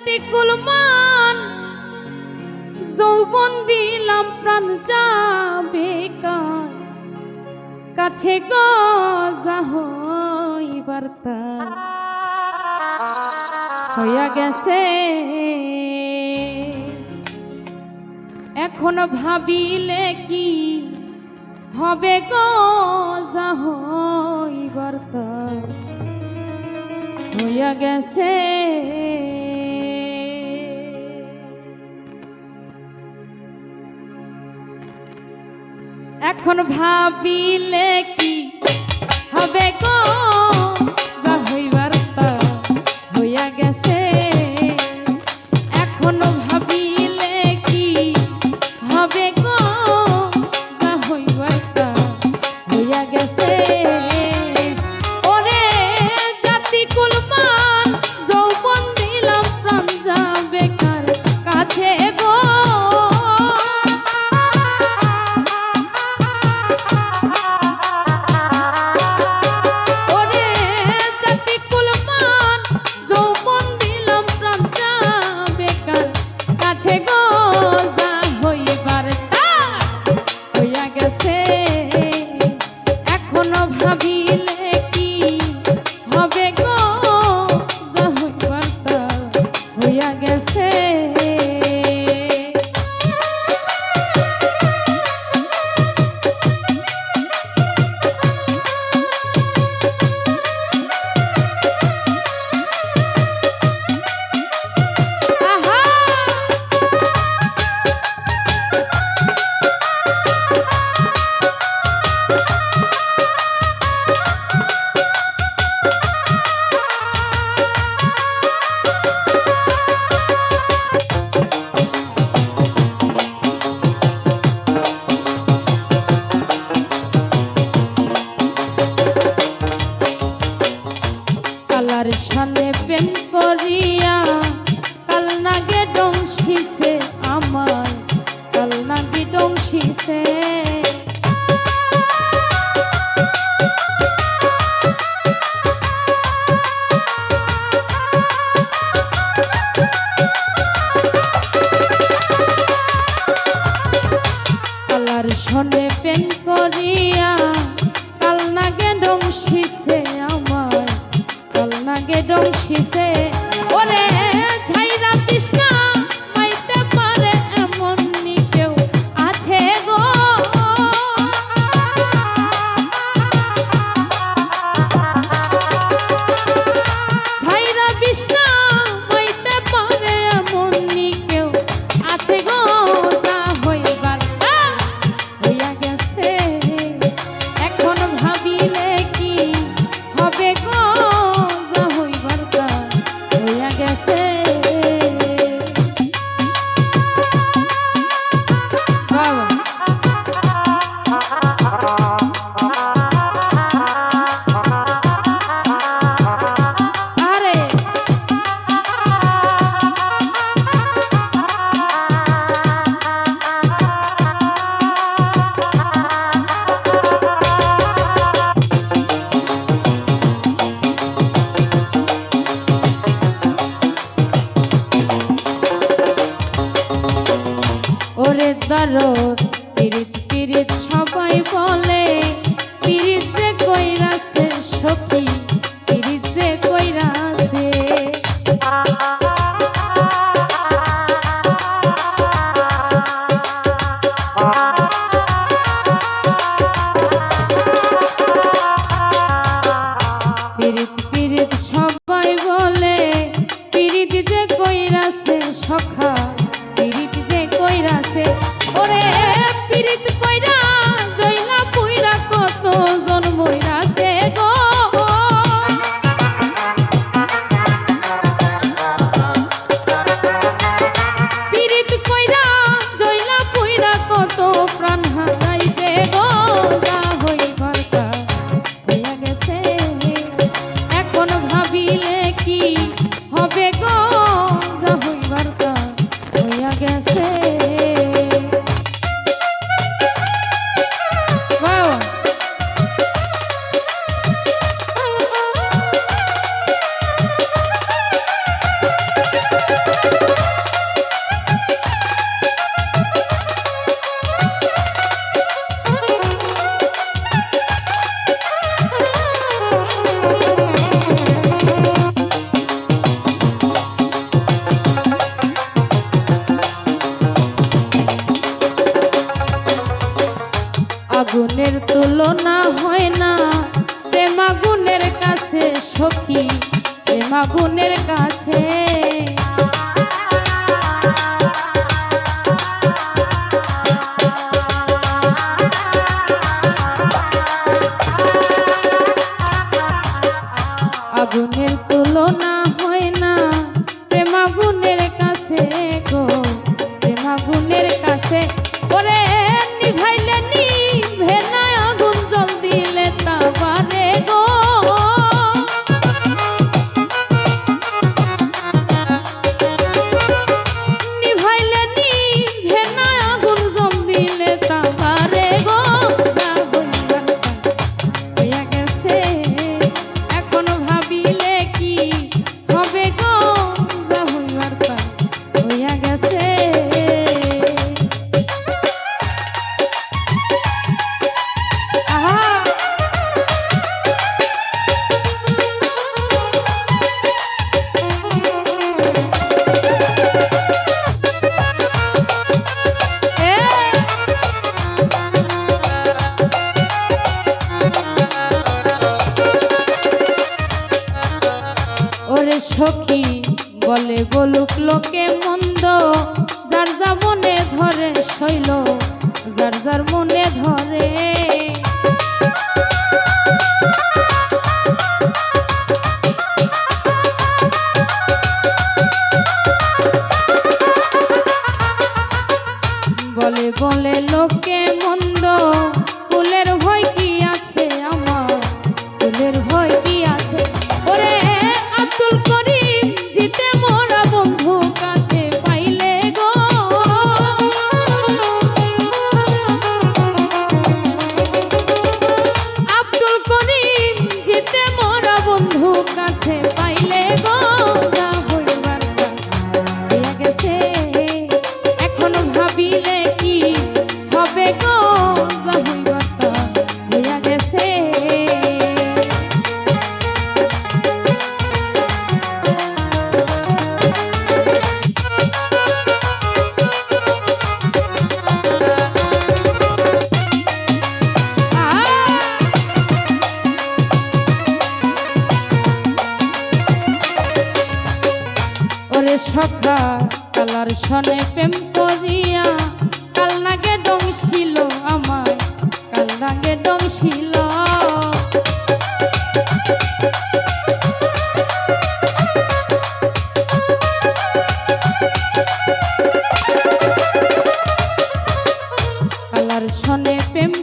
জাতিকুল মান যৌবন দিলাম প্রাণ যাবে কার কাছে গো যাহইবার তার হইয়া গেছে এখন ভাবিলে কি হবে গো যাহইবার তার হইয়া গেছে এখন ভাবিলে কি হবে গো যা হইবার তা হইয়া গেছে এখন ভাবিলে কি হবে গো যা হইবার তা হইয়া গেছে ওরে জাতিকুল মান যৌবন দিলাম প্রাণ যাবে কার কাছে গো সানে প্রেম করিয়া কাল নাগে ডংসিছে আমার কাল নাগে ডংসিছে কালার সনে প্রেম করিয়া কাল নাগে ডংসিছে আমার নাগে ডংসিছে ওরে ছাইরা তৃষ্ণা মাইতে পারে এমন নি কেউ আছে গো ছাইরা তৃষ্ণা মাইতে পারে এমন নি কেউ আছে গো যা হইবার হইয়া গেছে এখন ভাবিলে কি হবে গো গেছে ওরে দরদ পিরিত পিরিত সবাই বলে পিরিত যে কইরাছে সখী পিরিত যে কইরাছে পিরিত পিরিত সবাই বলে পিরিত যে কইরাছে সখা পিরিত যে কইরাছে ওরে পিরিত কইরা জইলা পুইরা গেছে গো প্রেম আগুনের কাছে। ওরে নিভাইলে নিভে না আগুন, জল দিলে তা বারে গো। নিভাইলে নিভে না আগুন, জল দিলে তা বারে গো। হইয়া গেছে এখন ভাবিলে কি হবে গো, যা হইবার তা হইয়া গেছে। ওরে সখী বলে বলুক লোকে মন্দ, যার যা মনে ধরে শৈল, যার যার মনে ধরে। বলে বলে লোকে মন্দ, ফুলের ভয় কি আছে আমার, ফুলের ভয় কি আছে। ওরে আব্দুল করিম জিতে মোরা বন্ধু কাছে পাইলে গো। আব্দুল করিম জিতে মোরা বন্ধু কাছে পাইলে গো। যা হইবার তা হইয়া গেছে এখন ভাবিলে কি হবে গো, যা হইবার তা হইয়া গেছে। ওরে সখা কালার সনে প্রেম করিয়া, কাল নাগে ডংছিল আমার, কাল নাগে ডংছিল। কালার সনে প্রেম